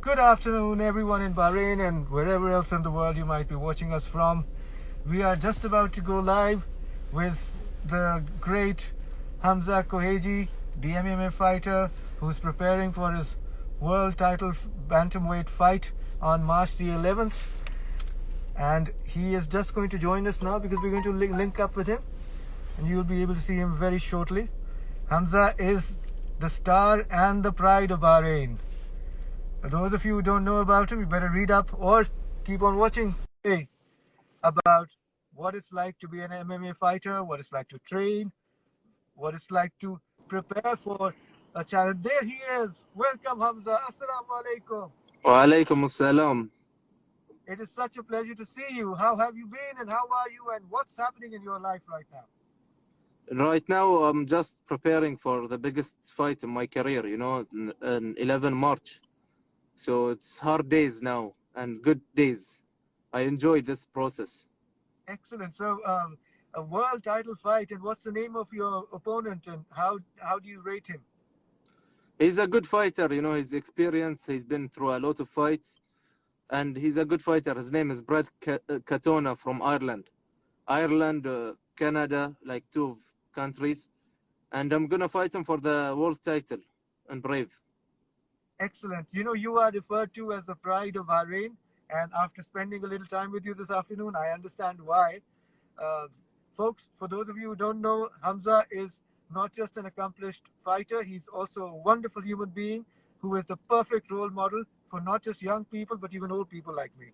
Good afternoon, everyone in Bahrain and wherever else in the world you might be watching us from. We are just about to go live with the great Hamza Kooheji, the MMA fighter who's preparing for his world title bantamweight fight on March the 11th. And he is just going to join us now because we're going to link up with him, and you'll be able to see him very shortly. Hamza is the star and the pride of Bahrain. For those of you who don't know about him, you better read up or keep on watching about what it's like to be an MMA fighter, what it's like to train, what it's like to prepare for a challenge. There he is. Welcome, Hamza. Assalamu alaikum. Wa alaikum assalam. It is such a pleasure to see you. How have you been and how are you and what's happening in your life right now? Right now, I'm just preparing for the biggest fight in my career, in 11 March. So it's hard days now and good days. I enjoy this process. Excellent. So, a world title fight, and what's the name of your opponent and how do you rate him? He's a good fighter, his experience. He's been through a lot of fights and he's a good fighter. His name is Katona from Ireland. Canada, like two countries. And I'm going to fight him for the world title in Brave. Excellent. You are referred to as the pride of Bahrain, and after spending a little time with you this afternoon, I understand why. Folks, for those of you who don't know, Hamza is not just an accomplished fighter, he's also a wonderful human being who is the perfect role model for not just young people, but even old people like me.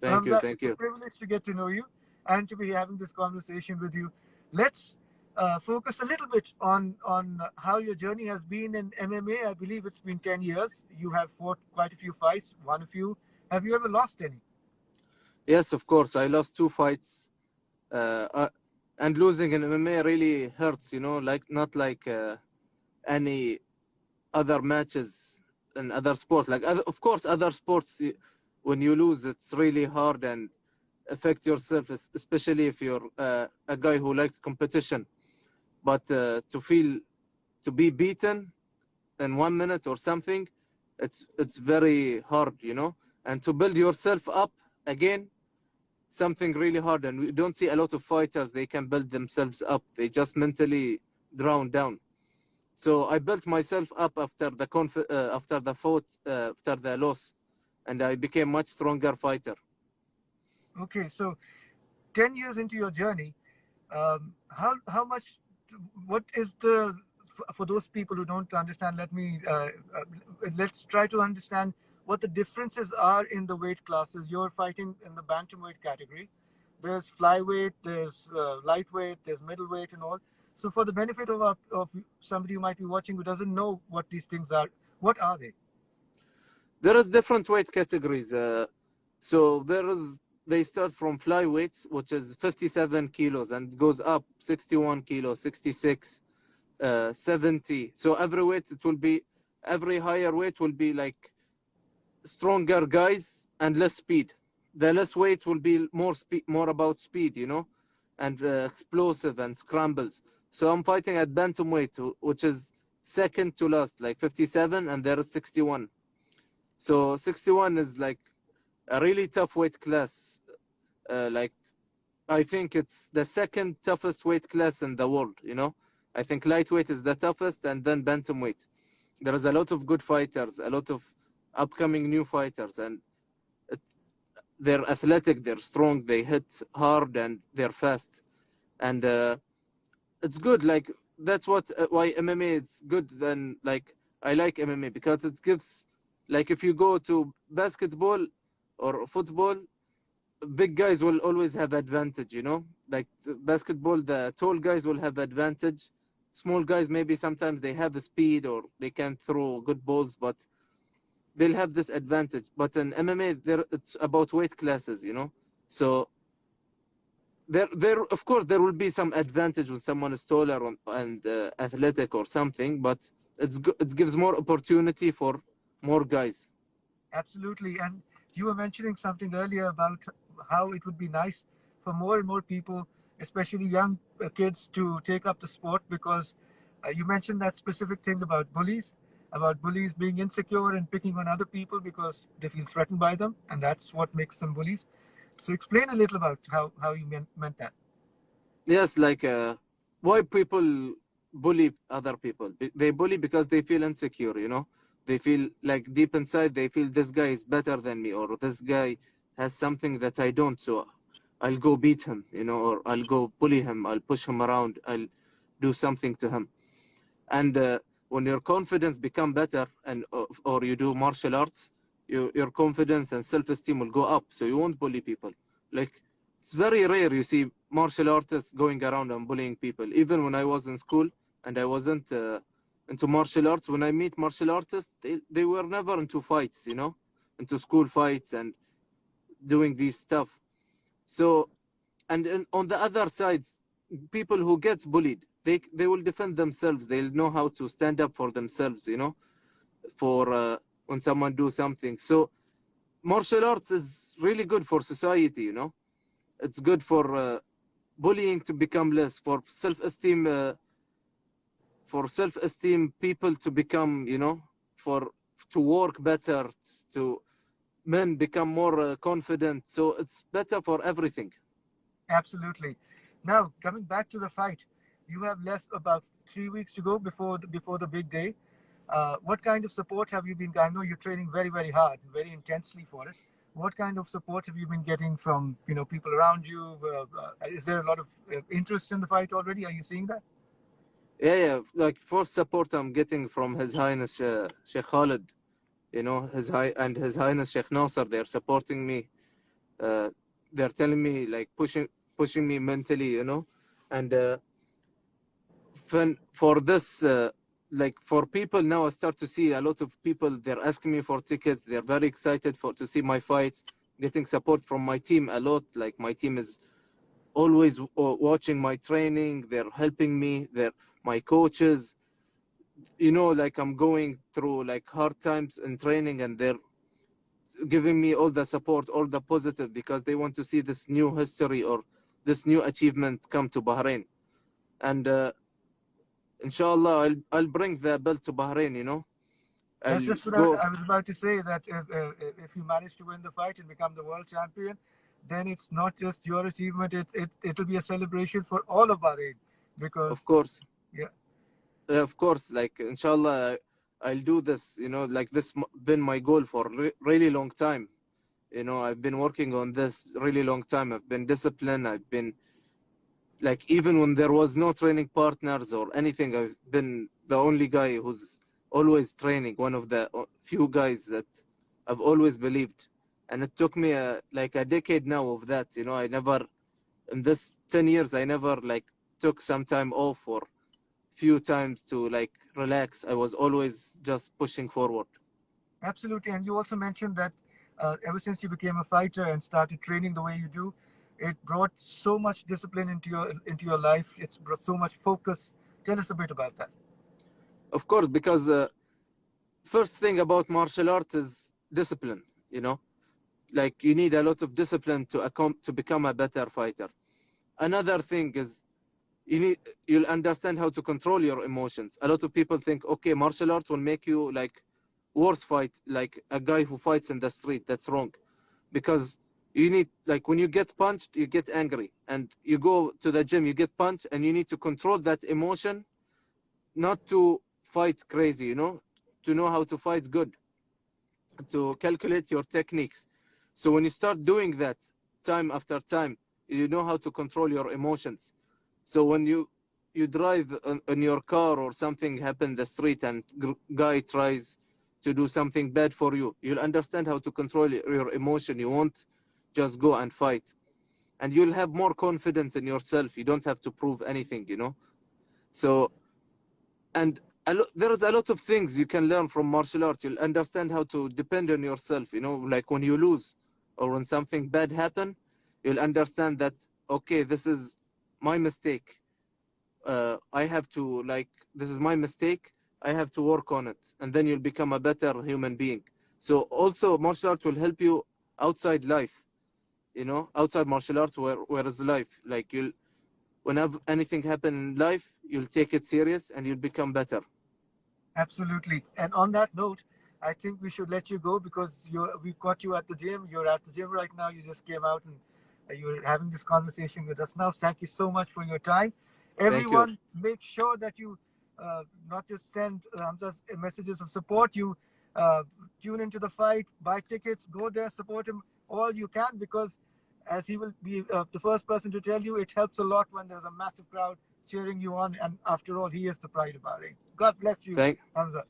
So, Hamza, it's a privilege to get to know you and to be having this conversation with you. Let's focus a little bit on how your journey has been in MMA. I believe it's been 10 years. You have fought quite a few fights, won a few. Have you ever lost any? Yes, of course. I lost 2 fights. And losing in MMA really hurts, not like any other matches in other sports. Of course, other sports, when you lose, it's really hard and affect yourself, especially if you're a guy who likes competition. But to be beaten in 1 minute or something, it's very hard, and to build yourself up again, something really hard. And we don't see a lot of fighters, they can build themselves up. They just mentally drown down. So I built myself up after the loss, and I became much stronger fighter. Okay, so 10 years into your journey, how much, what is for those people who don't understand, let's try to understand what the differences are in the weight classes. You're fighting in the bantamweight category. There's flyweight, there's lightweight, there's middleweight and all. So for the benefit of somebody who might be watching who doesn't know what these things are, what are they? There is different weight categories. So they start from flyweights, which is 57 kilos, and goes up 61 kilos, 66, 70. So every higher weight will be like stronger guys and less speed. The less weight will be more about speed, and explosive and scrambles. So I'm fighting at bantamweight, which is second to last, like 57, and there is 61. So 61 is like a really tough weight class. I think it's the second toughest weight class in the world, I think lightweight is the toughest, and then bantamweight. There is a lot of good fighters, a lot of upcoming new fighters, and they're athletic, they're strong, they hit hard, and they're fast. And it's good. Like, that's why MMA it's good. Then, like, I like MMA because it gives, like, if you go to basketball or football, big guys will always have advantage, like basketball, the tall guys will have advantage. Small guys, maybe sometimes they have the speed or they can throw good balls, but they'll have this advantage. But in MMA, it's about weight classes, so there of course there will be some advantage when someone is taller and athletic or something, but it gives more opportunity for more guys. Absolutely. And you were mentioning something earlier about how it would be nice for more and more people, especially young kids, to take up the sport, because you mentioned that specific thing about bullies. about bullies being insecure and picking on other people because they feel threatened by them, and that's what makes them bullies. So explain a little about how you meant that. Yes, like why people bully other people? They bully because they feel insecure, you know. They feel like deep inside they feel this guy is better than me, or this guy has something that I don't, so I'll go beat him, you know, or I'll go bully him, I'll push him around, I'll do something to him. And when your confidence become better, and or you do martial arts, your confidence and self-esteem will go up, so you won't bully people. Like, it's very rare you see martial artists going around and bullying people. Even when I was in school and I wasn't into martial arts, when I meet martial artists, they were never into fights, you know, into school fights and doing these stuff. So, and on the other sides, people who gets bullied, they will defend themselves. They'll know how to stand up for themselves, you know, for when someone do something. So martial arts is really good for society, you know. It's good for bullying to become less, for self-esteem people to become, you know, for to work better, to men become more confident. So it's better for everything. Absolutely. Now, coming back to the fight, you have less about 3 weeks to go before the big day. What kind of support have you been? I know you're training very, very hard, very intensely for it. What kind of support have you been getting from people around you? Is there a lot of interest in the fight already? Are you seeing that? Yeah. Like first support I'm getting from His Highness Sheikh Khalid, you know, His Highness Sheikh Nasser. They're supporting me. Uh, they're telling me, like, pushing me mentally, you know, and for this, like, for people now, I start to see a lot of people. They're asking me for tickets. They're very excited to see my fights. Getting support from my team a lot. Like, my team is always watching my training. They're helping me. They're my coaches. You know, like, I'm going through like hard times in training, and they're giving me all the support, all the positive, because they want to see this new history or this new achievement come to Bahrain. And inshallah, I'll bring the belt to Bahrain, you know. That's I'll just what go. I was about to say. That if you manage to win the fight and become the world champion, then it's not just your achievement. It'll be a celebration for all of Bahrain, Of because course. yeah, Of course, like, inshallah, I'll do this, you know. Like, this been my goal for really long time. You know, I've been working on this really long time. I've been disciplined. I've been, like, even when there was no training partners or anything, I've been the only guy who's always training, one of the few guys that I've always believed. And it took me like a decade now of that, you know. I never, in this 10 years, I never, like, took some time off or few times to, like, relax. I was always just pushing forward. absolutely. And you also mentioned that ever since you became a fighter and started training the way you do, it brought so much discipline into your life. It's brought so much focus. Tell us a bit about that. Of course, because first thing about martial art is discipline, you know. Like, you need a lot of discipline to become a better fighter. Another thing is you'll understand how to control your emotions. A lot of people think, okay, martial arts will make you like worse fight, like a guy who fights in the street. That's wrong, because you need, like, when you get punched, you get angry, and you go to the gym, you get punched, and you need to control that emotion, not to fight crazy, you know, to know how to fight good, to calculate your techniques. So when you start doing that time after time, you know how to control your emotions. So when you drive in your car, or something happen in the street, and guy tries to do something bad for you, you'll understand how to control your emotion. You won't just go and fight, and you'll have more confidence in yourself. You don't have to prove anything, you know. So, and there is a lot of things you can learn from martial arts. You'll understand how to depend on yourself, you know. Like, when you lose or when something bad happen, you'll understand that, okay, this is my mistake. I have to, like, this is my mistake. I have to work on it, and then you'll become a better human being. So also, martial arts will help you outside life, you know, outside martial arts, where is life. Like, whenever anything happen in life, you'll take it serious and you'll become better. Absolutely. And on that note, I think we should let you go because we've got you at the gym. You're at the gym right now. You just came out and you're having this conversation with us now. Thank you so much for your time. Thank you. Everyone, make sure that you not just send Hamza's messages of support. You uh, tune into the fight, buy tickets, go there, support him all you can because, as he will be the first person to tell you, it helps a lot when there's a massive crowd cheering you on. And after all, he is the pride of Bahrain. God bless you, Thank, Hamza.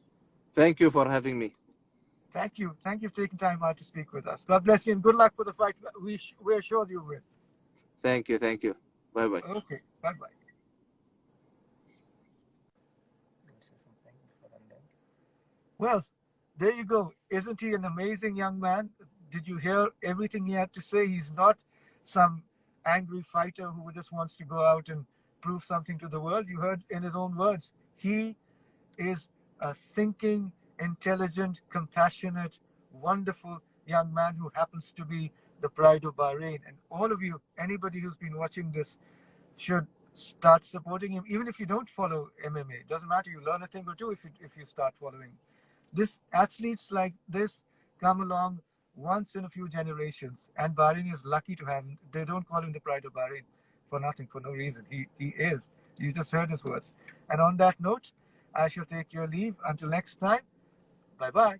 thank you for having me. Thank you. Thank you for taking time out to speak with us. God bless you and good luck for the fight. We're sure you will. Thank you. Thank you. Bye bye. Okay. Bye bye. Well, there you go. Isn't he an amazing young man? Did you hear everything he had to say? He's not some angry fighter who just wants to go out and prove something to the world. You heard in his own words. He is a thinking, intelligent, compassionate, wonderful young man who happens to be the pride of Bahrain. And all of you, anybody who's been watching this, should start supporting him. Even if you don't follow MMA, it doesn't matter. You learn a thing or two if you start following. This athletes like this come along once in a few generations, and Bahrain is lucky to have him. They don't call him the pride of Bahrain for nothing, for no reason. He is. You just heard his words. And on that note, I shall take your leave. Until next time, bye bye.